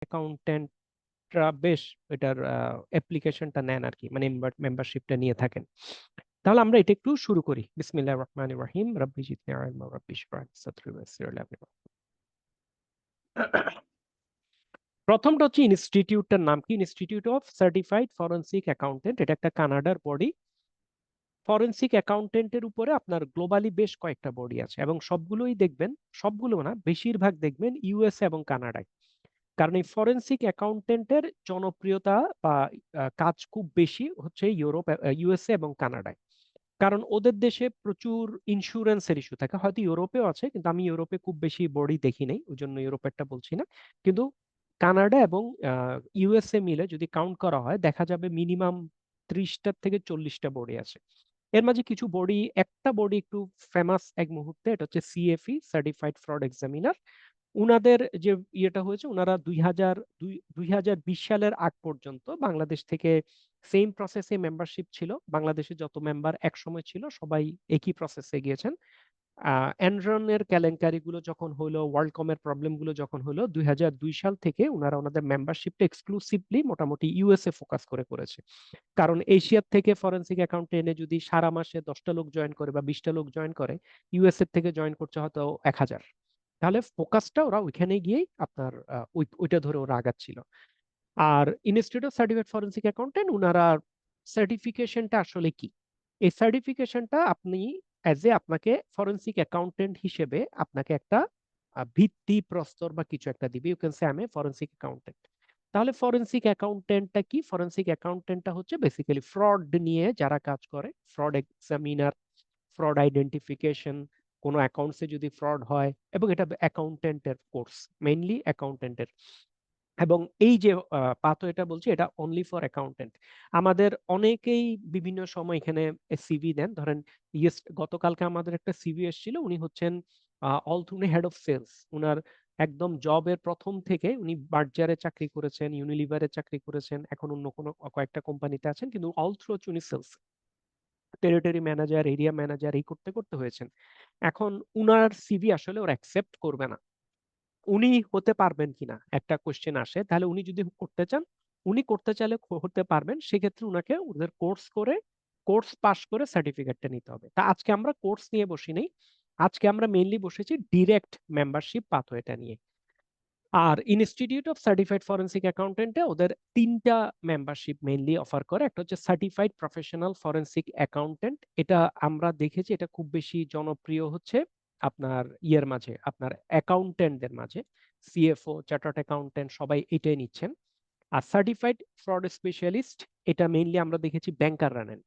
অ্যাকাউন্টেন্টরা বেশ এটার অ্যাপ্লিকেশনটা নেন আর কি, মানে মেম্বারশিপটা নিয়ে থাকেন। তাহলে আমরা এটা একটু শুরু করি। বিসমিল্লাহির রহমানির রহিম। রাব্বি জিদনি ইলমা রাব্বি ইশরাহ লি সাদরি ওয়াইসির লি আমরি। প্রথমটা হচ্ছে ইনস্টিটিউটটার নাম কি? Institute of certified forensic accountant. এটা একটা কানাডার বডি। ফরেনসিক অ্যাকাউন্টেন্টের উপরে আপনার গ্লোবালি বেশ কয়েকটা বডি আছে, এবং সবগুলোই দেখবেন, সবগুলো না বেশিরভাগ দেখবেন ইউএসএ এবং কানাডায়। কারণ এই ফরেনসিক অ্যাকাউন্টেন্টের জনপ্রিয়তা বা কাজ খুব বেশি হচ্ছে ইউএসএ এবং কানাডায়। কারণ ওদের দেশে প্রচুর ইন্স্যুরেন্সের ইস্যু থাকে। হয়তো ইউরোপেও আছে, কিন্তু আমি ইউরোপে খুব বেশি বডি দেখি নাই, ওই জন্য ইউরোপেরটা বলছি না। কিন্তু কানাডা এবং ইউএসএ মিলে যদি কাউন্ট করা হয়, দেখা যাবে মিনিমাম 30টা থেকে 40টা বডি আছে। এর মাঝে কিছু বডি, একটা বডি একটু ফেমাস এক মুহূর্তে, এটা হচ্ছে সিএফই, সার্টিফাইড ফ্রড এক্সামিনার। উনাদের যে ইয়েটা হয়েছে, উনারা 2020 সালের আগ পর্যন্ত বাংলাদেশ থেকে সেম প্রসেসে মেম্বারশিপ ছিল। বাংলাদেশে যত মেম্বার এক সময় ছিল সবাই একই প্রসেসে গিয়েছেন। এনরনের কেলেঙ্কারিগুলো যখন হলো, ওয়ার্ল্ডকমের প্রবলেমগুলো যখন হলো, 2002 সাল থেকে ওনারা ওনাদের মেম্বারশিপটা এক্সক্লুসিভলি মোটামুটি ইউএসএ ফোকাস করে করেছে। কারণ এশিয়ার থেকে ফরেনসিক অ্যাকাউন্টে এনে যদি সারা মাসে 10টা লোক জয়েন করে বা 20টা লোক জয়েন করে, ইউএসএ থেকে জয়েন করছে হয়তো 1000। তাহলে ফোকাসটা ওরা ওইখানে গিয়েই আপনার ওইটা ধরে ওরা আগাচ্ছিল। আর institute of certified forensic accountant, উনারা সার্টিফিকেশনটা আসলে কি? এই সার্টিফিকেশনটা আপনি আপনাকে ফরেনসিক অ্যাকাউন্টেন্ট হিসেবে আপনাকে একটা ভিত্তি প্রস্তর বা কিছু একটা দিবে। You can say I am a forensic accountant. তাহলে ফরেনসিক অ্যাকাউন্টেন্টটা কি? ফরেনসিক অ্যাকাউন্টেন্টটা হচ্ছে বেসিক্যালি ফ্রড নিয়ে যারা কাজ করে, ফ্রড এক্সামিনার, ফ্রড আইডেন্টিফিকেশন, কোনো অ্যাকাউন্টসে যদি ফ্রড হয়, এবং এটা অ্যাকাউন্টেন্টের কোর্স, মেইনলি অ্যাকাউন্টেন্টের। এবং এই যে পাথওয়েটা বলছি, এটা অনলি ফর অ্যাকাউন্টেন্ট। আমাদের অনেকেই বিভিন্ন সময় এখানে সিভি দেন। ধরেন গতকালকে আমাদের একটা সিভি এসেছিল, উনি হচ্ছেন উনি হেড অফ সেলস। উনার একদম জবের প্রথম থেকে উনি বার্জারে চাকরি করেছেন, ইউনিলিভারে চাকরি করেছেন, এখন অন্য কোনো কয়েকটা কোম্পানিতে আছেন, কিন্তু অল থ্রু উনি sales, territory manager, area manager এই করতে করতে হয়েছেন। এখন উনার সিভি আসলে ওরা অ্যাকসেপ্ট করবে না। উনি হতে পারবেন কিনা একটা কোশ্চেন আসে। তাহলে উনি যদি করতে চান, উনি করতে চাইলে হতে পারবেন। সেক্ষেত্রে উনাকে ওদের কোর্স পাশ করে সার্টিফিকেটটা নিতে হবে। তা আজকে আমরা কোর্স নিয়ে বসি নাই, আজকে আমরা মেইনলি বসেছি ডিরেক্ট মেম্বারশিপ পাথওয়েটা নিয়ে। আর ইনস্টিটিউট অফ সার্টিফাইড ফরেনসিক অ্যাকাউন্টেন্টে ওদের 3টা মেম্বারশিপ মেইনলি অফার করে। একটা হচ্ছে সার্টিফাইড প্রফেশনাল ফরেনসিক অ্যাকাউন্টেন্ট। এটা আমরা দেখেছি এটা খুব বেশি জনপ্রিয় হচ্ছে আপনার ইয়ের মাঝে, আপনার অ্যাকাউন্টেন্টদের মাঝে। সিএফও, চার্টার্ড অ্যাকাউন্টেন্ট সবাই এটাই নিচ্ছেন। আর সার্টিফাইড ফ্রড স্পেশালিস্ট, এটা মেইনলি আমরা দেখেছি ব্যাংকাররা নেন।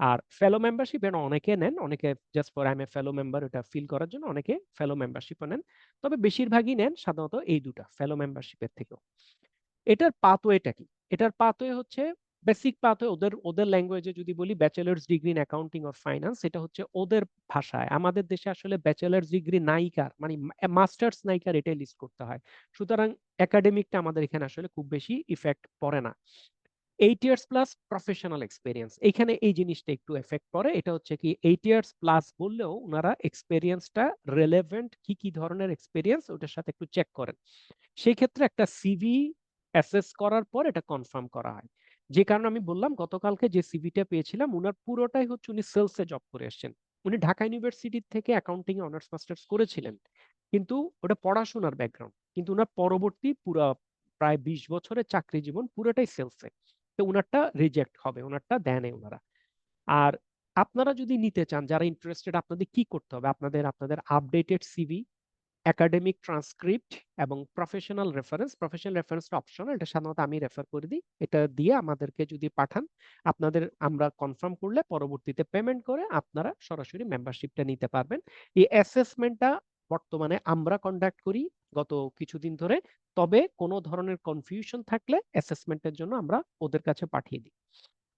আর ফেলো মেম্বারশিপ এটা অনেকে নেন, অনেকে just for I am A fellow member এটা ফিল করার জন্য অনেকে ফেলো মেম্বারশিপও নেন। তবে বেশিরভাগই নেন সাধারণত এই দুটা ফেলো মেম্বারশিপের থেকেও। এটার পাথওয়েটা কি? এটার পাথওয়ে হচ্ছে বেসিক পাথওয়ে, ওদের ওদের ল্যাঙ্গুয়েজে যদি বলি bachelors degree in accounting or finance, এটা হচ্ছে ওদের ভাষায়। আমাদের দেশে আসলে ব্যাচেলার্স ডিগ্রি নাইকার মানে মাস্টার্স নাইকার এটাই লিস্ট করতে হয়। সুতরাং একাডেমিকটা আমাদের এখানে আসলে খুব বেশি ইফেক্ট পড়ে না। 8 ইয়ার্স প্লাস প্রফেশনাল এক্সপিরিয়েন্স, এখানে এই জিনিসটা একটু এফেক্ট পড়ে। এটা হচ্ছে কি 8 ইয়ার্স প্লাস বললেও ওনারা এক্সপিরিয়েন্সটা রেলেভেন্ট, কি কি ধরনের এক্সপিরিয়েন্স ওটার সাথে একটু চেক করেন। সেই ক্ষেত্রে একটা সিভি অ্যাসেস করার পর এটা কনফার্ম করা হয়। যে কারণে আমি বললাম গতকালকে যে সিভিটা পেয়েছিলাম, উনার পুরোটাই হচ্ছে উনি সেলসে জব করে এসেছেন। উনি ঢাকা ইউনিভার্সিটি থেকে অ্যাকাউন্টিং এ অনার্স মাস্টার্স করেছিলেন, কিন্তু ওটা পড়াশোনার ব্যাকগ্রাউন্ড। কিন্তু উনার পরবর্তী পুরো প্রায় 20 বছরের চাকরি জীবন পুরোটাই সেলসে। তো উনারটা রিজেক্ট হবে, উনারটা দেয় নাই ওনারা। আর আপনারা যদি নিতে চান, যারা ইন্টারেস্টেড, আপনাদের কি করতে হবে? আপনাদের আপনাদের আপডেটেড সিভি, একাডেমিক ট্রান্সক্রিপ্ট এবং প্রফেশনাল রেফারেন্সটা অপশনাল, এটা সাধারণত আমি রেফার করে দিই। এটা দিয়ে আমাদেরকে যদি পাঠান, আপনাদের আমরা কনফার্ম করলে পরবর্তীতে পেমেন্ট করে আপনারা সরাসরি মেম্বারশিপটা নিতে পারবেন। এই অ্যাসেসমেন্টটা বর্তমানে আমরা কন্ডাক্ট করি গত কিছুদিন ধরে। তবে কোনো ধরনের কনফিউশন থাকলে অ্যাসেসমেন্টের জন্য আমরা ওদের কাছে পাঠিয়ে দিই।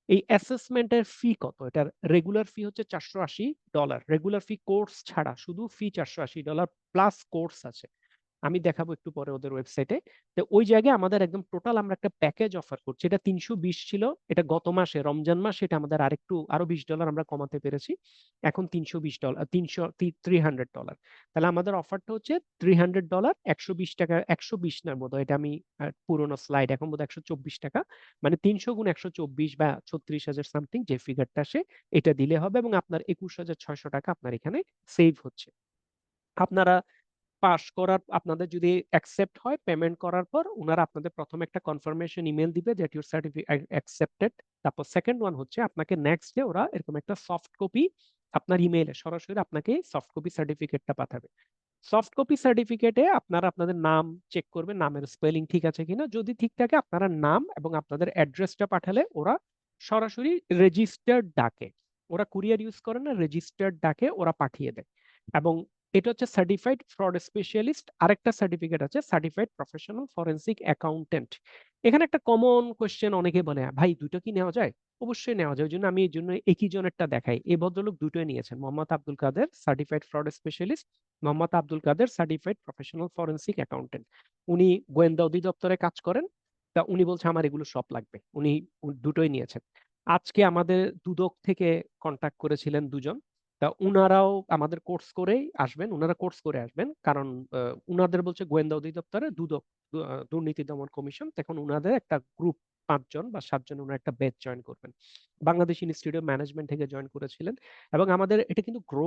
এই অ্যাসেসমেন্টের ফি কত? এটার রেগুলার ফি হচ্ছে $480। রেগুলার ফি কোর্স ছাড়া, শুধু ফি $480 প্লাস কোর্স আছে। আমি দেখাবো একটু পরে ওদের ওয়েবসাইটে। তো ওই জায়গায় আমাদের একদম টোটাল আমরা একটা প্যাকেজ অফার করছি। এটা 320 ছিল, এটা গত মাসে রমজান মাসে এটা আমাদের আরো $20 আমরা কমাতে পেরেছি। এখন $320, 300 $300। তাহলে আমাদের অফারটা হচ্ছে $300, $120, 120 না বোধ হয়, এটা আমি পুরোনো স্লাইড, এখন বোধ হয় $124। মানে 300 গুণ 124 বা 36,000 সামথিং যে ফিগারটা আসে, এটা দিলে হবে এবং আপনার 21,600 টাকা আপনার এখানে সেভ হচ্ছে। আপনারা পাস করার, আপনাদের যদি অ্যাকসেপ্ট হয়, পেমেন্ট করার পর ওনারা আপনাদের প্রথমে একটা কনফার্মেশন ইমেল দিবে দ্যাট ইউর সার্টিফিকেট অ্যাকসেপ্টেড। তারপর সেকেন্ড ওয়ান হচ্ছে আপনাকে নেক্সট ডে ওরা এরকম একটা সফট কপি আপনার ইমেইলে সরাসরি আপনাকে সফট কপি সার্টিফিকেটটা পাঠাবে। সফট কপি সার্টিফিকেটে আপনারা আপনাদের নাম চেক করবেন, নামের স্পেলিং ঠিক আছে কিনা। যদি ঠিক থাকে আপনারা নাম এবং আপনাদের অ্যাড্রেসটা পাঠালে ওরা সরাসরি রেজিস্টার্ড ডাকে, ওরা কুরিয়ার ইউজ করে না, রেজিস্টার্ড ডাকে ওরা পাঠিয়ে দেয়। এবং এটা হচ্ছে সার্টিফাইড ফ্রড স্পেশালিস্ট। আরেকটা সার্টিফিকেট আছে সার্টিফাইড প্রফেশনাল ফরেনসিক অ্যাকাউন্টেন্ট। এখানে একটা কমন কোশ্চেন অনেকে বলে, ভাই দুটো কি নেওয়া যায়? অবশ্যই নেওয়া যায়, ওই জন্য আমি এই জন্য একই জনেরটা দেখাই। এই ভদ্রলোক দুটোই নিয়েছেন, Mohammad Abdul Kader certified fraud specialist, Mohammad Abdul Kader certified professional forensic accountant. উনি গোয়েন্দা অধিদপ্তরে কাজ করেন। তা উনি বলছে আমার এগুলো সব লাগবে, উনি দুটোই নিয়েছেন। আজকে আমাদের দুদক থেকে কন্টাক্ট করেছিলেন দুজন। তা উনারাও আমাদের কোর্স করেই আসবেন, উনারা কোর্স করে আসবেন, কারণ উনাদের বলছে গোয়েন্দা অধিদপ্তরে দুদক, দুর্নীতি দমন কমিশন, তখন উনাদের একটা গ্রুপ 5 জন বা 7 জন ওনারা একটা ব্যাচ জয়েন করবেন। বাংলাদেশ ইনস্টিটিউট অফ ম্যানেজমেন্ট থেকে জয়েন করেছিলেন। এবং আমাদের এটা কিন্তু গ্রো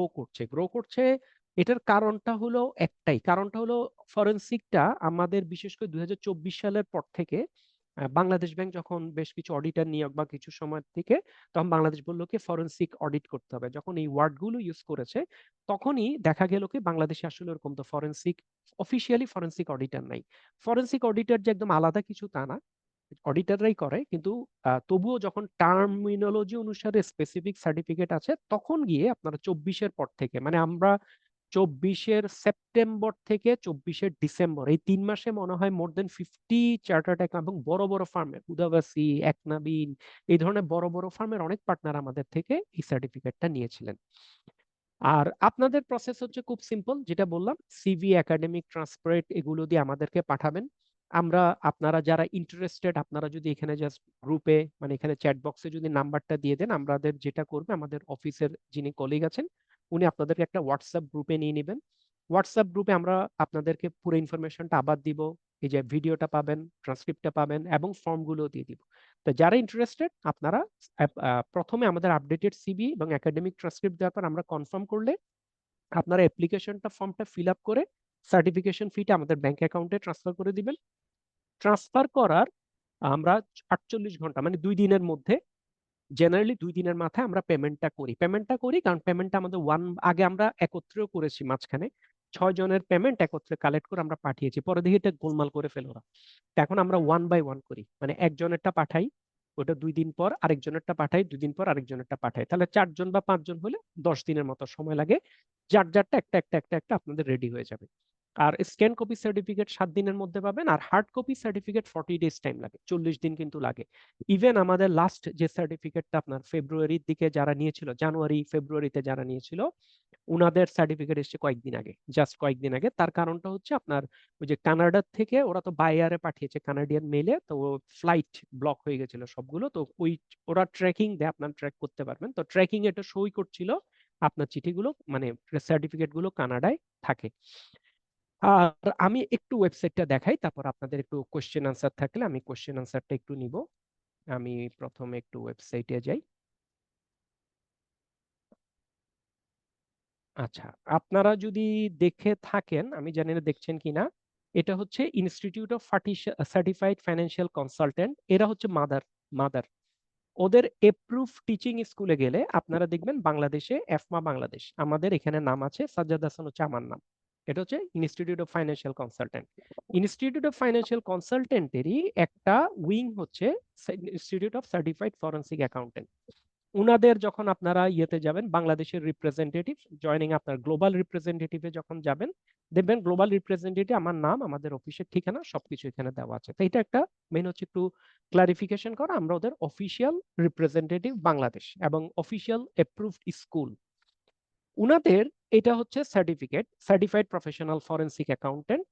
করছে। এটার কারণটা হলো একটাই, কারণটা হলো ফরেনসিকটা আমাদের বিশেষ করে 2024 সালের পর থেকে বাংলাদেশ ব্যাংক যখন বেশ কিছু অডিটর নিয়োগ বা কিছু সময় থেকে, তখন বাংলাদেশ বললো কি ফরেনসিক অডিট করতে হবে। যখন এই ওয়ার্ডগুলো ইউজ করেছে তখনই দেখা গেল কি বাংলাদেশে আসলে ওরকম তো ফরেনসিক, অফিসিয়ালি ফরেনসিক অডিটর নাই। ফরেনসিক অডিটর যে একদম আলাদা কিছু তা না, অডিটররাই করে, কিন্তু তবুও যখন টার্মিনোলজি অনুসারে স্পেসিফিক সার্টিফিকেট আছে তখন গিয়ে আপনারা 24-এর পর থেকে, মানে আমরা 24-এর সেপ্টেম্বর থেকে 24-এর ডিসেম্বর এই 3 মাসে মনে হয় মোর দেন 50 চার্টার্ড অ্যাকাউন্ট এবং বড় বড় ফার্মের উদাবাসী, একনাবিন, এই ধরনের বড় বড় ফার্মের অনেক পার্টনার আমাদের থেকে এই সার্টিফিকেটটা নিয়েছিলেন। আর আপনাদের প্রসেস হচ্ছে খুব সিম্পল, যেটা বললাম, সিভি, একাডেমিক ট্রান্সক্রিপ্ট এগুলো দিয়ে আমাদেরকে পাঠাবেন। আমরা, আপনারা যারা ইন্টারেস্টেড, আপনারা যদি এখানে জাস্ট গ্রুপে, মানে এখানে চ্যাট বক্সে যদি নাম্বারটা দিয়ে দেন, আমাদের যেটা করবে, আমাদের অফিসের যিনি কলিগ আছেন উনি আপনাদেরকে একটা হোয়াটসঅ্যাপ গ্রুপে নিয়ে নেবেন। হোয়াটসঅ্যাপ গ্রুপে আমরা আপনাদেরকে পুরো ইনফরমেশনটা আবার দিব, এই যে ভিডিওটা পাবেন, ট্রান্সক্রিপ্টটা পাবেন এবং ফর্মগুলো দিয়ে দিব। তো যারা ইন্টারেস্টেড আপনারা প্রথমে আমাদের আপডেটেড সিভি এবং একাডেমিক ট্রান্সক্রিপ্ট দেওয়ার পর আমরা কনফার্ম করলে আপনারা অ্যাপ্লিকেশনটা, ফর্মটা ফিল আপ করে সার্টিফিকেশন ফিটা আমাদের ব্যাংক অ্যাকাউন্টে ট্রান্সফার করে দিবেন। ট্রান্সফার করার আমরা 48 ঘন্টা, মানে 2 দিনের মধ্যে, জেনারেলি 2 দিনের মাথায় আমরা পেমেন্টটা করি কারণ পেমেন্টটা আমাদের আগে আমরা একত্রেও করেছি মাঝখানে, 6 জনের পেমেন্ট একত্রে কালেক্ট করে আমরা পাঠিয়েছি, পরে দেখি এটা গোলমাল করে ফেলো ওরা। তো এখন আমরা 1 বাই 1 করি, মানে একজনেরটা পাঠাই, ওটা 2 দিন পর আরেকজনেরটা পাঠাই, 2 দিন পর আরেকজনেরটা পাঠাই, তাহলে 4 জন বা 5 জন হলে 10 দিনের মতো সময় লাগে। যার যারটা একটা একটা একটা একটা আপনাদের রেডি হয়ে যাবে। আর স্ক্যান কপি সার্টিফিকেট 7 দিনের মধ্যে পাবেন, আর hard copy certificate 40 days time লাগে, 40 দিন কিন্তু লাগে। ইভেন আমাদের লাস্ট যে সার্টিফিকেটটা আপনার ফেব্রুয়ারির দিকে যারা নিয়েছিল, জানুয়ারি ফেব্রুয়ারিতে যারা নিয়েছিল, উনাদের সার্টিফিকেট এসেছে কয়েকদিন আগে, জাস্ট কয়েকদিন আগে। তার কারণটা হচ্ছে আপনার ওই যে কানাডার থেকে ওরা তো বাই এয়ারে পাঠিয়েছে, কানাডিয়ান মেলে, তো ফ্লাইট ব্লক হয়ে গেছিল সবগুলো, তো ওই ওরা ট্র্যাকিং দেয়, আপনার ট্র্যাক করতে পারবেন, তো ট্র্যাকিং এটা সই করছিল আপনার চিঠিগুলো, মানে সার্টিফিকেট গুলো কানাডায় থাকে। আর আমি একটু ওয়েবসাইটটা দেখাই, তারপর আপনাদের একটু কোশ্চেন আনসার থাকলে আমি কোশ্চেন আনসারটা একটু নিব। আমি প্রথমে একটু ওয়েবসাইটে যাই। আচ্ছা, আপনারা যদি দেখে থাকেন, আমি জানি না দেখছেন কিনা, এটা হচ্ছে institute of certified financial consultant, এরা হচ্ছে মাদার মাদার ওদের এপ্রুভ টিচিং স্কুলে গেলে আপনারা দেখবেন বাংলাদেশে এফমা বাংলাদেশ, আমাদের এখানে নাম আছে, সাজ্জাদ হাসান হচ্ছে আমার নাম। এটা হচ্ছে institute of financial consultant. Institute of financial কনসালটেন্টেরই একটা উইং হচ্ছে institute of certified forensic accountant. উনাদের যখন আপনারা ইয়েতে যাবেন, বাংলাদেশের রিপ্রেজেন্টেটিভ জয়নিং, আপনার গ্লোবাল রিপ্রেজেন্টেটিভে যখন যাবেন, দেখবেন গ্লোবাল রিপ্রেজেন্টেটিভ আমার নাম, আমাদের অফিসের ঠিকানা সবকিছু এখানে দেওয়া আছে। তো এটা একটা মেন হচ্ছে একটু ক্লারিফিকেশন করা, আমরা ওদের অফিসিয়াল রিপ্রেজেন্টেটিভ বাংলাদেশ এবং অফিসিয়াল অ্যাপ্রুভড স্কুল। উনাদের এটা হচ্ছে certificate, certified professional forensic accountant.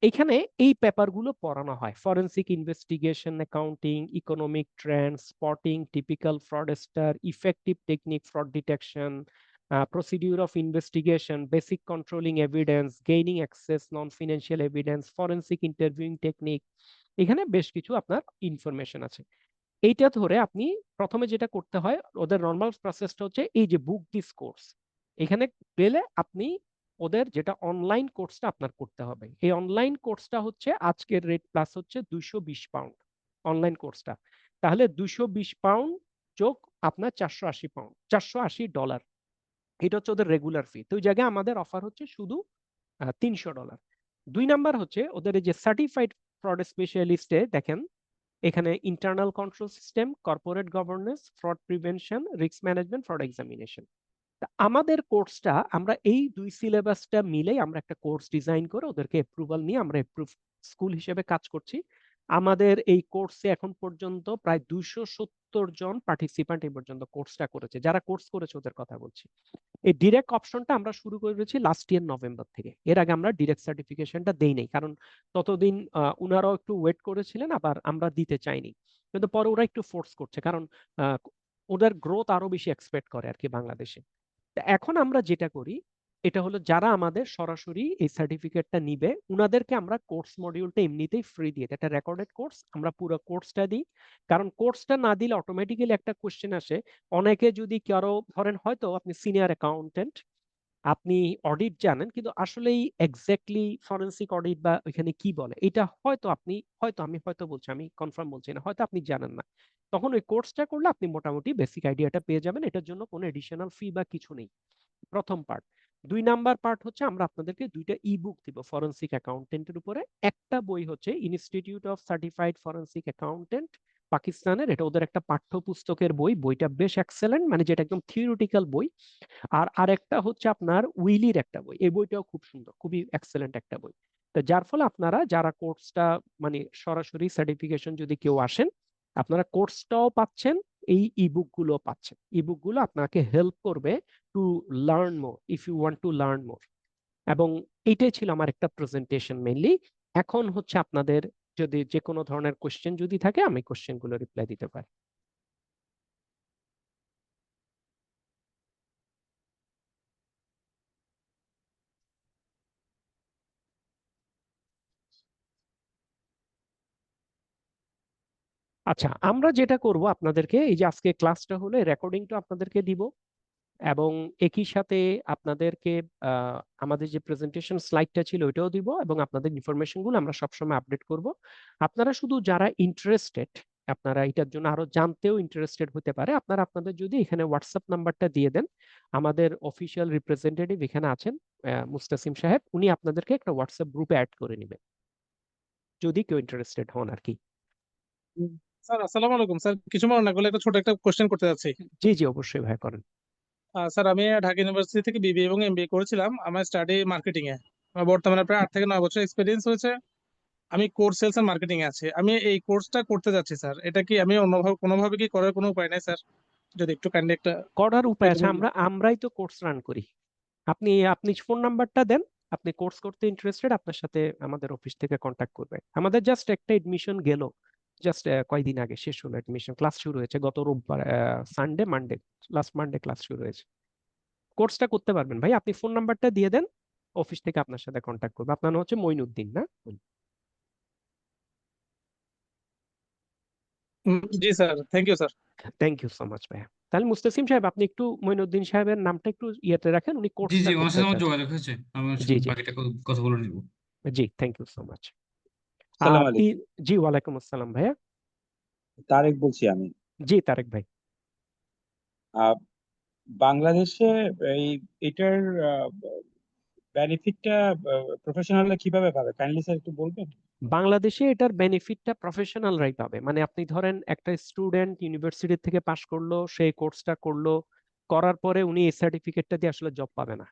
এখানে এই পেপারগুলো পড়ানো হয়, forensic investigation, accounting, economic trend, spotting typical fraudster, effective technique fraud detection, procedure of investigation, basic controlling evidence, gaining access non financial evidence, forensic interviewing technique. এখানে বেশ কিছু আপনার information আছে। এইটা ধরে আপনি প্রথমে যেটা করতে হয়, ওদের নর্মাল প্রসেসটা হচ্ছে এই যে বুক দিস কোর্স, এখানে গেলে আপনি ওদের যেটা অনলাইন কোর্সটা আপনার করতে হবে। এই অনলাইন কোর্সটা হচ্ছে আজকের রেট প্লাস হচ্ছে 220 পাউন্ড অনলাইন কোর্সটা। তাহলে 220 পাউন্ড যোগ আপনার 480 পাউন্ড, $480। এটা হচ্ছে ওদের রেগুলার ফি। তো ওই জায়গায় আমাদের অফার হচ্ছে শুধু $300। 2 নাম্বার হচ্ছে ওদের এই যে সার্টিফাইড ফ্রড স্পেশালিস্টে দেখেন, এখানে internal control system, corporate governance, fraud prevention, risk management, fraud examination. আমাদের কোর্সটা আমরা এই দুই সিলেবাসটা মিলেই আমরা একটা কোর্স ডিজাইন করে ওদেরকে অ্যাপ্রুভাল নিয়ে আমরা অ্যাপ্রুভ স্কুল হিসেবে কাজ করছি। আমাদের এই কোর্সে এখন পর্যন্ত প্রায় 270 জন পার্টিসিপান্ট এই পর্যন্ত কোর্সটা করেছে। যারা কোর্স করেছে ওদের কথা বলছি। এই ডিরেক্ট অপশনটা আমরা শুরু করেছি লাস্ট ইয়ার নভেম্বর থেকে। এর আগে আমরা ডিরেক্ট সার্টিফিকেশনটা দেই নাই, কারণ ততদিন উনারাও একটু ওয়েট করেছিলেন, আবার আমরা দিতে চাইনি। কিন্তু পরে ওরা একটু ফোর্স করছে, কারণ আহ, ওদের গ্রোথ আরো বেশি এক্সপেক্ট করে আর কি বাংলাদেশে। এখন আমরা যেটা করি, এটা হলো যারা আমাদের সরাসরি এই সার্টিফিকেটটা নিবে উনাদেরকে আমরা কোর্স মডিউলটা এমনিতেই ফ্রি দিয়ে দিই। এটা রেকর্ডেড কোর্স, আমরা পুরো কোর্সটা দিই। কারণ কোর্সটা না দিলে অটোমেটিক্যালি একটা কোশ্চেন আসে, অনেকে যদি কারো ধরেন হয়তো আপনি সিনিয়র অ্যাকাউন্টেন্ট, আপনি অডিট জানেন, কিন্তু আসলেই এক্স্যাক্টলি ফরেনসিক অডিট বা ওইখানে কি বলে এটা হয়তো আপনি, হয়তো আমি হয়তো বলছি, আমি কনফার্ম বলছি না, হয়তো আপনি জানেন না। তখন ওই কোর্সটা করলে আপনি মোটামুটি বেসিক আইডিয়াটা পেয়ে যাবেন। এটার জন্য কোনো এডিশনাল ফি বা কিছু নেই, প্রথম পার্ট। 2 নাম্বার পার্ট হচ্ছে আমরা আপনাদেরকে 2টা ই-বুক দিব ফরেনসিক অ্যাকাউন্টেন্টের উপরে। একটা বই হচ্ছে institute of certified forensic accountant পাকিস্তানের, এটা ওদের একটা পাঠ্যপুস্তকের বই। বইটা বেশ এক্সেলেন্ট, মানে যেটা একদম থিওরিটিক্যাল বই। আর আরেকটা হচ্ছে আপনার উইলির একটা বই, এই বইটাও খুব সুন্দর, খুবই এক্সেলেন্ট একটা বই। তো যার ফলে আপনারা যারা কোর্সটা মানে সরাসরি সার্টিফিকেশন যদি কেউ আসেন, আপনারা কোর্সটাও পাচ্ছেন, এই ইবুক গুলো পাচ্ছেন। ইবুক গুলো আপনাকে হেল্প করবে to learn more, if you want to learn more. এবং এইটাই ছিল আমার একটা প্রেজেন্টেশন মেইনলি। এখন হচ্ছে আপনাদের যদি যে কোনো ধরনের কোশ্চেন যদি থাকে, আমি কোশ্চেন গুলো রিপ্লাই দিতে পারি। আচ্ছা, আমরা যেটা করব আপনাদেরকে, এই যে আজকে ক্লাসটা হলে রেকর্ডিংটা আপনাদেরকে দিব, এবং একই সাথে আপনাদেরকে আমাদের যে প্রেজেন্টেশন স্লাইডটা ছিল ওইটাও দিব, এবং আপনাদের ইনফরমেশন গুলো আমরা সবসময় আপডেট করব। আপনারা শুধু যারা ইন্টারেস্টেড, আপনারা এটার জন্য আরো জানতেও ইন্টারেস্টেড হতে পারে, আপনারা আপনাদের যদি এখানে হোয়াটসঅ্যাপ নাম্বারটা দিয়ে দেন, আমাদের অফিসিয়াল রিপ্রেজেন্টেটিভ এখানে আছেন, মুস্তাসিম সাহেব, উনি আপনাদেরকে একটা হোয়াটসঅ্যাপ গ্রুপে অ্যাড করে নেবেন যদি কেউ ইন্টারেস্টেড হন আর কি। হুম। স্যার আসসালামু আলাইকুম স্যার, কিছু মনে না করলে একটা ছোট একটা কোশ্চেন করতে যাচ্ছি। জি জি, অবশ্যই ভাই, করেন। স্যার আমি ঢাকা ইউনিভার্সিটি থেকে বিবিএ এবং এমবিএ করেছিলাম। আমার স্টাডি মার্কেটিং এ। আমার বর্তমানে প্রায় 8 থেকে 9 বছর এক্সপিরিয়েন্স হয়েছে। আমি কোর্স সেলস এন্ড মার্কেটিং এ আছি। আমি এই কোর্সটা করতে যাচ্ছি স্যার, এটা কি আমি অন্যভাবে কোনোভাবে কি করার কোনো উপায় নাই স্যার? যদি একটু কাইন্ডলি একটা করার উপায় আছে, গাইডলাইন আমরাই তো কোর্স রান করি। আপনি আপনি ফোন নাম্বারটা দেন, আপনি কোর্স করতে ইন্টারেস্টেড, আপনার সাথে আমাদের অফিস থেকে কন্ট্যাক্ট করবে। আমাদের জাস্ট একটা এডমিশন গেল, জাস্ট কয়দিন আগে শেষ হলো এডমিশন, ক্লাস শুরু হয়েছে গত রোববার, Sunday Monday, last Monday class শুরু হয়েছে। কোর্সটা করতে পারবেন ভাই, আপনি ফোন নাম্বারটা দিয়ে দেন, অফিস থেকে আপনার সাথে কন্ট্যাক্ট করবে। আপনার নাম হচ্ছে মইনুদ্দিন না? জি sir, thank you sir. Thank you so much ভাইয়া। তাহলে মুস্তাসিম সাহেব, আপনি একটু মইনুদ্দিন সাহেবের নামটা একটু ইয়েতে রাখেন, উনি জি জি, কোর্সটা ওনার করতে সাথে আমার চাচ্ছেন। যোগাযোগ হয়েছে, আমি ওনার জি সাথে জি বাকিটা কথা বলে নিব। জি, থ্যাংক ইউ সো মাচ। সালাম আর আলাইকুম। জি, ওয়ালাইকুম আসসালাম ভাইয়া। তারেক বলছি আমি। জি তারেক ভাই। আহ, বাংলাদেশে এই এটার বেনিফিটটা প্রফেশনালরা কিভাবে পাবে, কাইন্ডলি স্যার একটু বলবেন? বাংলাদেশে এটার বেনিফিটটা প্রফেশনালরাই পাবে। মানে আপনি ধরেন একটা স্টুডেন্ট ইউনিভার্সিটি থেকে পাশ করলো, সেই কোর্সটা করলো, করার পরে উনি এই সার্টিফিকেটটা দিয়ে আসলে জব পাবে না।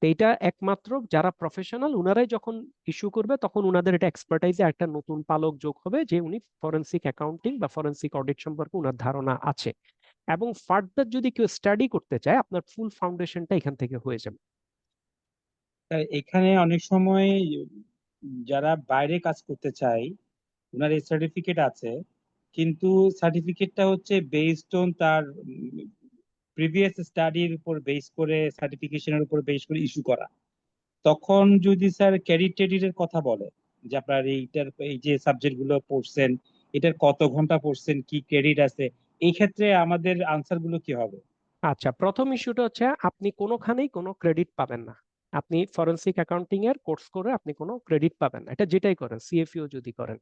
তো এটা একমাত্র যারা প্রফেশনাল উনারাই যখন ইস্যু করবে, তখন উনাদের এটা এক্সপার্টাইজে একটা নতুন পালক যোগ হবে, যে উনি ফরেনসিক অ্যাকাউন্টিং বা ফরেনসিক অডিট সম্পর্কে উনার ধারণা আছে। এবং ফার্দার যদি কেউ স্টাডি করতে চায়, আপনার ফুল ফাউন্ডেশনটা এখান থেকে হয়ে যাবে। তাই এখানে অনেক সময় যারা বাইরে কাজ করতে চায় ওনার এই সার্টিফিকেট আছে, কিন্তু সার্টিফিকেটটা হচ্ছে বেসড অন তার প্রিভিয়াস স্টাডির উপর বেস করে, সার্টিফিকেশনের উপর বেস করে ইস্যু করা। তখন যদি স্যার ক্রেডিট টেডিটের কথা বলে, যে আপনার এইটার এই যে সাবজেক্ট গুলো পড়ছেন, এটার কত ঘন্টা পড়ছেন, কি ক্রেডিট আছে, এই ক্ষেত্রে আমাদের আনসার গুলো কি হবে? আচ্ছা, প্রথম ইস্যুটা হচ্ছে আপনি কোনোখানেই কোনো ক্রেডিট পাবেন না। আপনি ফরেনসিক অ্যাকাউন্টিং এর কোর্স করে আপনি কোনো ক্রেডিট পাবেন না, এটা যেটাই করেন, সিএফইও যদি করেন।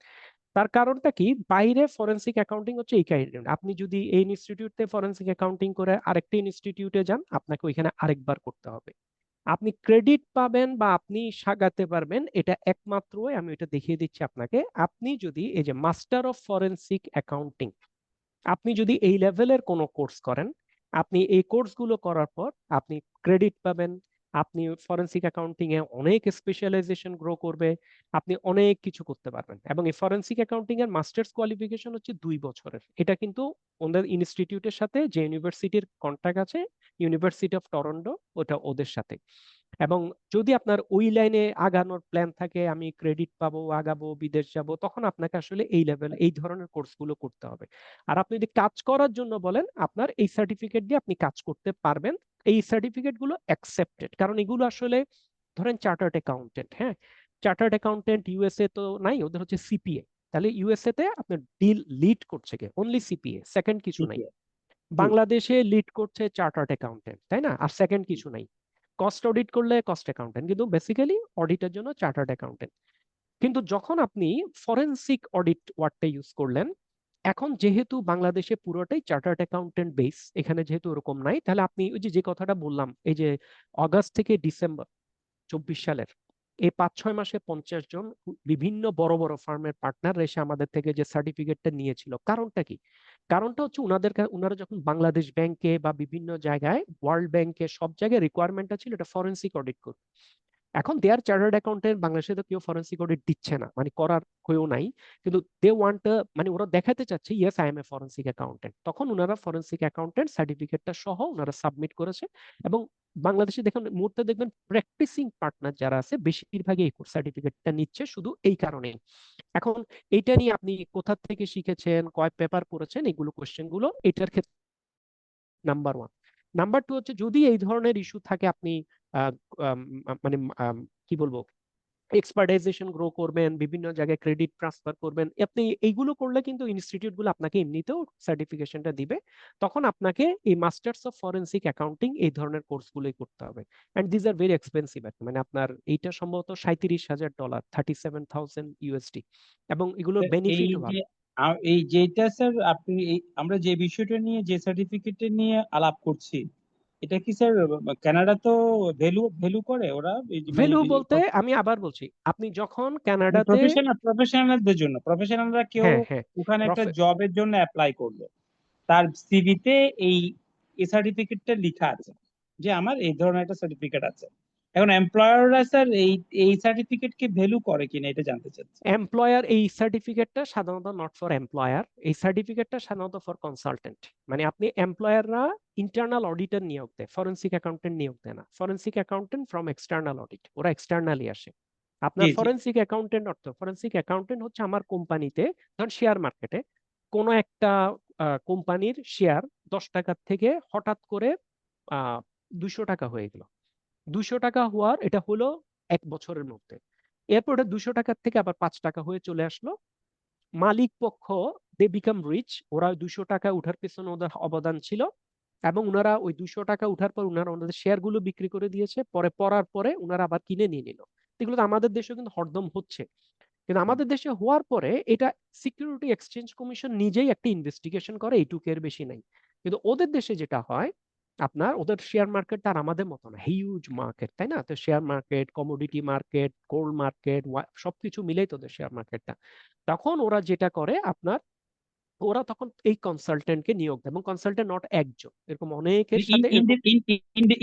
তার কারণটা কি, বাইরে ফরেনসিক অ্যাকাউন্টিং হচ্ছে এই কাইন্ড, আপনি যদি এই ইনস্টিটিউটে ফরেনসিক অ্যাকাউন্টিং করে আরেকটা ইনস্টিটিউটে যান, আপনাকে ওইখানে আরেকবার করতে হবে। আপনি ক্রেডিট পাবেন বা আপনি সাগাতে পারবেন, এটা একমাত্র আমি এটা দেখিয়ে দিচ্ছি আপনাকে। আপনি যদি এই যে মাস্টার অফ ফরেনসিক অ্যাকাউন্টিং, আপনি যদি এই লেভেলের কোনো কোর্স করেন, আপনি এই কোর্সগুলো করার পর আপনি ক্রেডিট পাবেন। আপনি ফরেনসিক অ্যাকাউন্টিং এ অনেক স্পেশালাইজেশন গ্রো করবে, আপনি অনেক কিছু করতে পারবেন। এবং এই ফরেনসিক অ্যাকাউন্টিং এর মাস্টার্স কোয়ালিফিকেশন হচ্ছে 2 বছরের। এটা কিন্তু ওদের ইনস্টিটিউটের সাথে যে ইউনিভার্সিটির কন্ট্যাক্ট আছে, ইউনিভার্সিটি অফ টরন্টো, ওটা ওদের সাথে। এবং যদি আপনার ওই লাইনে আগানোর প্ল্যান থাকে, আমি ক্রেডিট পাবো, আগাবো, বিদেশ যাব, তখন আপনাকে আসলে এই লেভেল এই ধরনের কোর্সগুলো করতে হবে। আর আপনি যদি কাজ করার জন্য বলেন, আপনার এই সার্টিফিকেট দিয়ে আপনি কাজ করতে পারবেন। এই সার্টিফিকেট গুলো অ্যাকসেপ্টেড, কারণ এগুলো আসলে ধরেন চার্টার্ড অ্যাকাউন্টেন্ট, হ্যাঁ, চার্টার্ড অ্যাকাউন্টেন্ট ইউএসএ তো নাই, ওদের হচ্ছে সিপিএ। তাহলে ইউএসএ তে আপনার ডিল লিড করছে কে, অনলি সিপিএ, সেকেন্ড কিছু নাই। CPA true. বাংলাদেশে লিড করছে চার্টার্ড অ্যাকাউন্টেন্ট, তাই না, আর সেকেন্ড কিছু নাই। কস্ট অডিট করলে কস্ট অ্যাকাউন্টেন্ট, কিন্তু বেসিক্যালি অডিটের জন্য চার্টার্ড অ্যাকাউন্টেন্ট। কিন্তু যখন আপনি ফরেনসিক অডিট ওয়ার্ডটা ইউজ করলেন, এখন যেহেতু বাংলাদেশে পুরোটাই চার্টার্ড অ্যাকাউন্টেন্ট বেস, এখানে যেহেতু ওরকম নাই, তাহলে আপনি ওই যে যে কথাটা বললাম, এই যে অগাস্ট থেকে ডিসেম্বর 24 সালের এই 5-6 মাসে 50 জন বিভিন্ন বড় বড় ফার্মের পার্টনার এসে আমাদের থেকে যে সার্টিফিকেটটা নিয়েছিল। কারণটা কি? কারণটা হচ্ছে ওনারা যখন বাংলাদেশ ব্যাংকে বা বিভিন্ন জায়গায়, ওয়ার্ল্ড ব্যাংকে, সব জায়গায় রিকোয়ারমেন্টটা ছিল এটা ফরেনসিক অডিট করতে। এখন দে আর চার্টার্ড অ্যাকাউন্টেন্ট, বাংলাদেশে তো কেউ ফরেনসিক অডিট দিচ্ছে না, মানে করার কেউ নাই। কিন্তু দে ওয়ান্ট, মানে ওরা দেখাতে চাচ্ছে yes I am a forensic accountant, তখন ওনারা ফরেনসিক অ্যাকাউন্টেন্ট সার্টিফিকেটটা সহ ওনারা সাবমিট করেছে। এবং বাংলাদেশে দেখুন মুহূর্তে দেখবেন প্র্যাকটিসিং পার্টনার যারা আছে বেশিরভাগই এই সার্টিফিকেটটা নিচ্ছে শুধু এই কারণে। এখন এইটা নিয়ে আপনি কোথা থেকে শিখেছেন, কয় পেপার পড়েছেন, এগুলো কোশ্চেন গুলো এটার ক্ষেত্রে নাম্বার ওয়ান। নাম্বার টু হচ্ছে যদি এই ধরনের ইস্যু থাকে, আপনি আহ, আম, মানে কি বলবো, এক্সপার্টাইজেশন গ্রো করবেন, বিভিন্ন জায়গায় ক্রেডিট ট্রান্সফার করবেন, আপনি এইগুলো করলে কিন্তু ইনস্টিটিউট গুলো আপনাকে এমনিতেও সার্টিফিকেশনটা দিবে। তখন আপনাকে এই মাস্টার্স অফ ফরেনসিক অ্যাকাউন্টিং এই ধরনের কোর্সগুলোই করতে হবে। And these are very expensive, মানে আপনার এইটা সম্ভবত $37,000, 37,000 ইউএসডি, এবং এগুলোর এই বেনিফিটও যে ভালো। এই যেটা স্যার আপনি আমরা যে বিষয়টা নিয়ে, যে সার্টিফিকেটে নিয়ে আলাপ করছি, এটা কি স্যার কানাডা তো ভ্যালু ভ্যালু করে ওরা, এই যে মানে ভ্যালু বলতে আমি আবার বলছি, আপনি যখন মানে কানাডাতে, প্রফেশনালদের জন্য, প্রফেশনালরা কেউ হ্যাঁ হ্যাঁ, ওখানে একটা জবের জন্য অ্যাপ্লাই করলো, তার সিভিতে এই এই সার্টিফিকেটটা লেখা আছে যে আমার এই ধরনের একটা সার্টিফিকেট আছে। এখন এমপ্লয়াররা স্যার এই সার্টিফিকেটকে ভ্যালু করে কিনা এটা জানতে চাচ্ছি। এমপ্লয়ার এই সার্টিফিকেটটা সাধারণত নট ফর এমপ্লয়ার, এই সার্টিফিকেটটা সাধারণত ফর কনসালটেন্ট। মানে আপনি এমপ্লয়াররা ইন্টারনাল অডিটর নিয়োগ দেয়, ফরেনসিক অ্যাকাউন্টেন্ট নিয়োগ দেয় না। Forensic accountant from external audit, ওরা এক্সটার্নালি আসে। জি আপনার জি। ফরেনসিক অ্যাকাউন্টেন্ট অর্থ, ফরেনসিক অ্যাকাউন্টেন্ট হচ্ছে আমার কোম্পানিতে, ধর শেয়ার মার্কেটে কোনো একটা কোম্পানির শেয়ার 10 টাকার থেকে হঠাৎ করে 200 টাকা হয়ে গেল। 200 টাকা হওয়ার এটা হলো 1 বছরের মধ্যে। এরপর ওটা 200 টাকার থেকে আবার 5 টাকা হয়ে চলে আসলো। মালিক পক্ষ, দে বিকাম রিচ, ওরা 200 টাকা উঠার পেছনে ওদের অবদান ছিল। এবং ওনারা ওই 200 টাকা উঠার পর ওনারা ওনাদের শেয়ার গুলো বিক্রি করে দিয়েছে, পরে পড়ার পরে ওনারা আবার কিনে নিয়ে নিল। এগুলো তো আমাদের দেশেও কিন্তু হরদম হচ্ছে। কিন্তু আমাদের দেশে হওয়ার পরে এটা সিকিউরিটি এক্সচেঞ্জ কমিশন নিজেই একটা ইনভেস্টিগেশন করে, এইটুকের বেশি নাই। কিন্তু ওদের দেশে যেটা হয়, আপনার ওদের শেয়ার মার্কেটটা আর আমাদের মতো না, হিউজ মার্কেট, তাই না? তো share market, commodity market, gold market, সবকিছু মিলেই তোদের শেয়ার মার্কেটটা। তখন ওরা যেটা করে আপনার, ওরা তখন এই কনসালটেন্টকে নিয়োগ দেয়, এবং কনসালটেন্ট নট একজন, এরকম অনেকের সাথে এরকম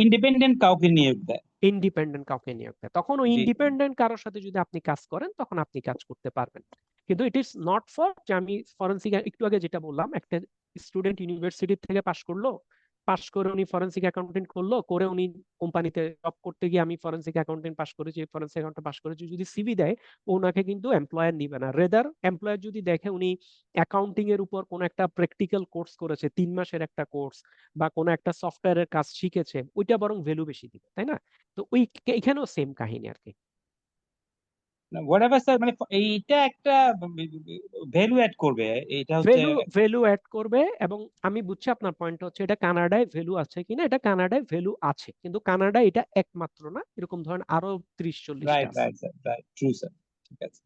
ইন্ডিপেন্ডেন্ট কাউকে নিয়োগ দেয়। ইন্ডিপেন্ডেন্ট কাউকে নিয়োগ দেয়। তখন ওই জি জি। ইন্ডিপেন্ডেন্ট কারোর সাথে যদি আপনি কাজ করেন, তখন আপনি কাজ করতে পারবেন। কিন্তু ইট ইজ নট ফর যে আমি ফরেনসিক, একটু আগে যেটা বললাম, একটা স্টুডেন্ট ইউনিভার্সিটি থেকে পাশ করলো, পাশ করে উনি ফরেনসিক অ্যাকাউন্টেন্ট করলো, করে উনি কোম্পানিতে জব করতে গিয়ে আমি ফরেনসিক অ্যাকাউন্টেন্ট পাশ করেছি, ফরেনসিক অ্যাকাউন্টেন্ট পাশ করেছি যদি সিভি দেয়, ওনাকে কিন্তু এমপ্লয়ার নিবে না। রেদার এমপ্লয়ার যদি দেখে উনি অ্যাকাউন্টিং এর উপর কোনো একটা প্র্যাকটিক্যাল কোর্স করেছে, 3 মাসের একটা কোর্স, বা কোনো একটা সফটওয়্যারের কাজ শিখেছে, ওইটা বরং ভ্যালু বেশি দিবে, তাই না? তো ওই এখানেও সেম কাহিনী আর কি। হোয়াটএভার স্যার, মানে এইটা একটা ভ্যালু অ্যাড করবে, এটা হচ্ছে ভ্যালু অ্যাড করবে। এবং আমি বুঝছি আপনার পয়েন্ট হচ্ছে এটা কানাডায় ভ্যালু আছে কিনা। এটা কানাডায় ভ্যালু আছে, কিন্তু কানাডায় এটা একমাত্র না, এরকম ধরেন আরো 30-40টা রাইট আছে। Right sir, right, true sir. ঠিক আছে,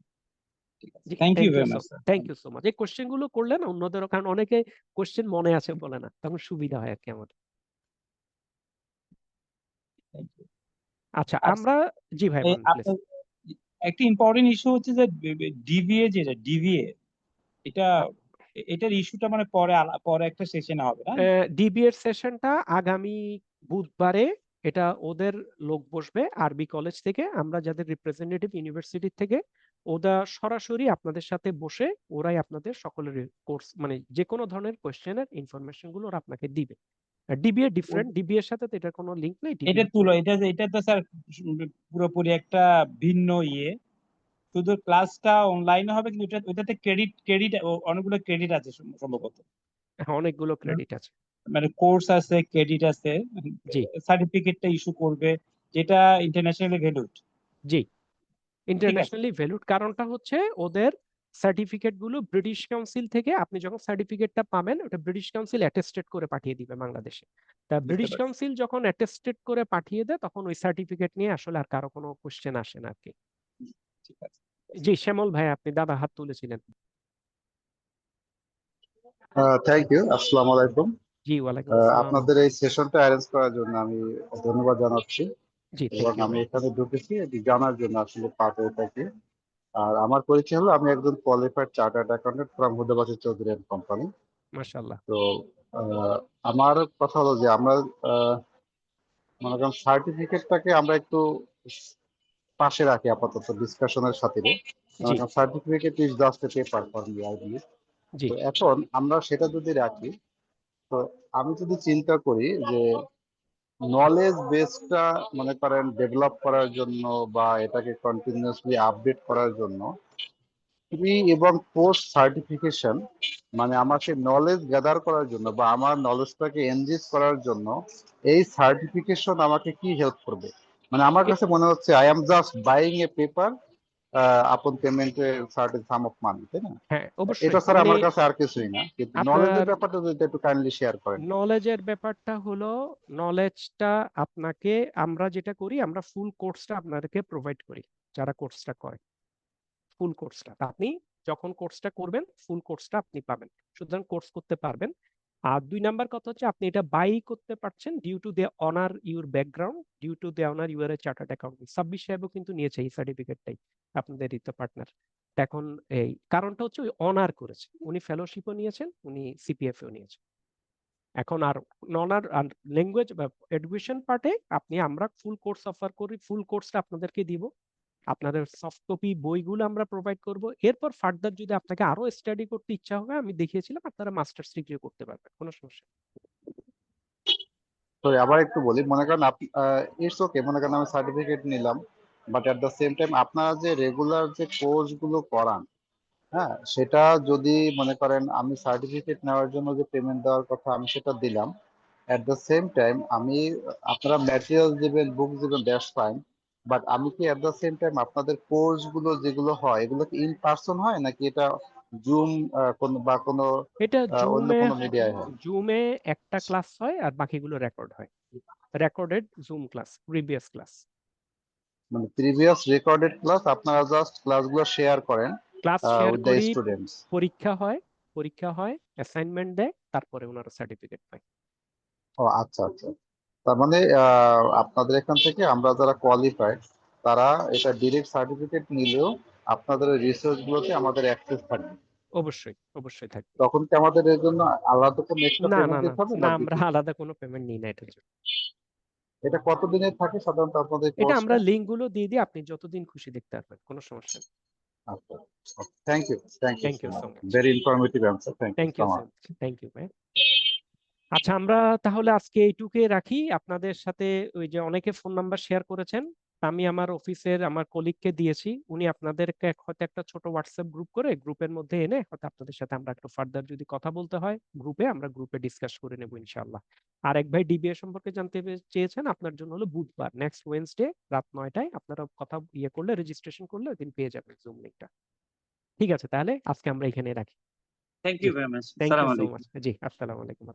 ঠিক আছে, জি, thank you thank you very so much sir. Thank you so much. এই কোশ্চেন গুলো করলে না অন্যদেরও, কারণ অনেকে কোশ্চেন মনে আছে বলে না, তখন সুবিধা হয় আর কি আমার। Thank you. আচ্ছা আর আমরা, জি ভাই বলেন প্লিজ। আপনার একটা ইম্পর্টেন্ট ইস্যু হচ্ছে যে ডিবিএ, যেটা ডিবিএ, এটা এটার ইস্যুটা মানে পরে পরে একটা সেশনে হবে না? ডিবি এর সেশনটা আগামী বুধবারে, এটা ওদের লোক বসবে আরবি কলেজ থেকে, আমরা যাদের রিপ্রেজেন্টেটিভ ইউনিভার্সিটি থেকে, ওরা সরাসরি আপনাদের সাথে বসে ওরাই আপনাদের সকলের কোর্স, মানে যে কোনো ধরনের কোশ্চেনের ইনফরমেশন গুলো ওরা আপনাকে দিবে। ডিবিএ ডিফারেন্ট, ডিবিএ এর সাথে তো এটার কোনো লিংক নেই। ডিবি এটা তুলো, এটা তো স্যার পুরোপুরি একটা ভিন্ন ইয়ে। শুধু ক্লাসটা অনলাইনে হবে, কিন্তু ওটাতে ক্রেডিট অনেকগুলো ক্রেডিট আছে সম্ভবত। অনেকগুলো ক্রেডিট আছে। মানে কোর্স আছে, ক্রেডিট আছে, জি সার্টিফিকেটটা ইস্যু করবে, যেটা ইন্টারন্যাশনালি ভ্যালুড। জি, ঠিক আছে, ইন্টারন্যাশনালি ভ্যালুড। কারণটা হচ্ছে ওদের সার্টিফিকেট গুলো ব্রিটিশ কাউন্সিল থেকে, আপনি যখন সার্টিফিকেটটা পাবেন ওটা ব্রিটিশ কাউন্সিল অ্যাটেস্টেড করে পাঠিয়ে দিবে বাংলাদেশে। তা বুঝতে ব্রিটিশ পারছি। কাউন্সিল যখন অ্যাটেস্টেড করে পাঠিয়ে দেয়, তখন ওই সার্টিফিকেট নিয়ে আসলে আর কারো কোনো কোশ্চেন আসে না আর কি। ঠিক আছে। জি শ্যামল ভাই, আপনি দাদা হাত তুলেছিলেন। Thank you. আসসালামু আলাইকুম। জি ওয়ালাইকুম আসসালাম। আপনাদের এই সেশনটা অ্যারেঞ্জ করার জন্য আমি ধন্যবাদ জানাচ্ছি, জি এবং থ্যাংক ইউ আমি ভাই। এখানে ঢুকেছি এটি জানার জন্য আসলে পার্ট থাকি। আর আমার পরিচয় হলো, আমি একজন qualified chartered accountant from Hoda Vasi Chowdhury and company. মাশাআল্লাহ। তো আমার কথা হলো যে আমরা মনে করেন সার্টিফিকেটটাকে আমরা একটু পাশে রাখি আপাতত ডিসকাশনের খাতিরে। মনে জি করেন certificate is just a paper for me, I believe. জি তো এখন আমরা সেটা যদি রাখি, তো আমি যদি চিন্তা করি যে নলেজ বেসটা মনে করেন ডেভেলপ করার জন্য বা এটাকে কন্টিনিউয়াসলি আপডেট করার জন্য, প্রি এবং পোস্ট সার্টিফিকেশন, মানে আমাকে নলেজ গ্যাদার করার জন্য বা আমার নলেজটাকে এনরিচ করার জন্য এই সার্টিফিকেশন আমাকে কি হেল্প করবে? মানে আমার কাছে মনে হচ্ছে I am just buying a paper আপন পেমেন্টের সার্টেন সাম অফ মানি, তাই না? হ্যাঁ এটা অবশ্যই, স্যার মানে আমার কাছে আর কিছুই না, কিন্তু আপনার নলেজের ব্যাপারটা যদি একটু কাইন্ডলি শেয়ার করেন। নলেজের ব্যাপারটা হলো, নলেজটা আপনাকে, আমরা যেটা করি আমরা ফুল কোর্সটা আপনাদেরকে প্রোভাইড করি, যারা কোর্সটা করে ফুল কোর্সটা আপনি যখন কোর্সটা করবেন ফুল কোর্সটা আপনি পাবেন, সুতরাং কোর্স করতে পারবেন। আর 2 নাম্বার কথা হচ্ছে আপনি এটা বাই করতে পারছেন due to the honour your background, due to the honour your a chartered accountant. Sabbir সাহেবও কিন্তু নিয়েছে এই সার্টিফিকেটটাই, আপনাদের তো পার্টনার। এখন এই কারণটা হচ্ছে ওই অনার করেছে, উনি ফেলোশিপও নিয়েছেন, উনি সিপিএফও নিয়েছেন। এখন আর ননার আর ল্যাঙ্গুয়েজ বা এডুকেশন পার্টে আপনি, আমরা ফুল কোর্স অফার করি, ফুল কোর্সটা আপনাদেরকে দিব, আপনাদের সফট কপি বইগুলো আমরা প্রোভাইড করব। এরপর ফার্দার যদি আপনাকে আরো স্টাডি করতে ইচ্ছা হবে, আমি দেখিয়েছিলাম আপনারা মাস্টার্স ডিগ্রি করতে পারবেন, কোনো সমস্যা নেই। সরি, আবার একটু বলি। মনে করেন ইটস ওকে, মনে করেন আমি সার্টিফিকেট নিলাম, but at the same time আপনারা যে রেগুলার যে কোর্স গুলো করান, হ্যাঁ, সেটা যদি মনে করেন আমি সার্টিফিকেট নেওয়ার জন্য যে পেমেন্ট দেওয়ার কথা আমি সেটা দিলাম, এট দ্য সেম টাইম আমি, আপনারা ম্যাটেরিয়াল দিবেন, বুক দিবেন, দ্যাটস ফাইন, বাট আমি কি এট দ্য সেম টাইম আপনাদের কোর্স গুলো যেগুলো হয় এগুলো কি ইন পার্সন হয় নাকি এটা জুম কোনো বা কোনো এটা অন্য জুমে, কোনো মিডিয়ায় হয়? জুমে একটা ক্লাস হয় আর বাকিগুলো রেকর্ড হয়, recorded zoom class, previous class. মানে প্রিভিয়াস রেকর্ডেড ক্লাস আপনারা জাস্ট ক্লাসগুলো শেয়ার করেন ক্লাস শেয়ার উইথ দ্য করি, স্টুডেন্টস? পরীক্ষা হয়, পরীক্ষা হয়, অ্যাসাইনমেন্ট দেয়, তারপরে ওনারা সার্টিফিকেট পায়। ও আচ্ছা আচ্ছা। তার মানে আপনাদের এখান থেকে আমরা যারা কোয়ালিফাইড তারা এটা ডিরেক্ট সার্টিফিকেট নিলেও আপনাদের রিসার্চ গুলোতে আমাদের অ্যাক্সেস থাকবে। অবশ্যই অবশ্যই থাকবে। তখন কি আমাদের এর জন্য আলাদা কোনো এক্সট্রা না না পেমেন্ট না দিতে হবে না, নাকি আমরা কি? আলাদা কোনো পেমেন্ট নিই না এটার জন্য। এটা কতদিনের থাকে সাধারণত আপনাদের এটা আমরা কোর্সটা? লিঙ্ক গুলো দিয়ে দিই, আপনি যতদিন খুশি দেখতে পারবেন, কোনো সমস্যা নেই। আচ্ছা, thank you thank so you much, so much. Very informative answer, thank you thank so you much. So much. Thank you ভাই। আচ্ছা, আমরা তাহলে আজকে এইটুকুই রাখি। আপনাদের সাথে ওই যে অনেকে ফোন নাম্বার শেয়ার করেছেন, আমি আমার অফিসের আমার কলিগকে দিয়েছি, উনি আপনাদেরকে হয়তো একটা ছোট হোয়াটসঅ্যাপ গ্রুপ করে গ্রুপের মধ্যে এনে হয়তো আপনাদের সাথে আমরা একটু ফার্দার যদি কথা বলতে হয় গ্রুপে, আমরা গ্রুপে ডিসকাস করে নেব ইনশাআল্লাহ। আর এক ভাই ডিবিএ সম্পর্কে জানতে চেয়েছেন, আপনার জন্য হলো বুধবার নেক্সট ওয়েডনেসডে রাত 9টায় আপনারা কথা করলে রেজিস্ট্রেশন করলে ওই দিন পেয়ে যাবেন জুম লিংকটা। ঠিক আছে, তাহলে আজকে আমরা এখানে রাখি। থ্যাংক জি, ইউ ভেরি মাচ। থ্যাংক সালাম ইউ সো আলাইকুম। মাচ। জি, আসসালামু আলাইকুম।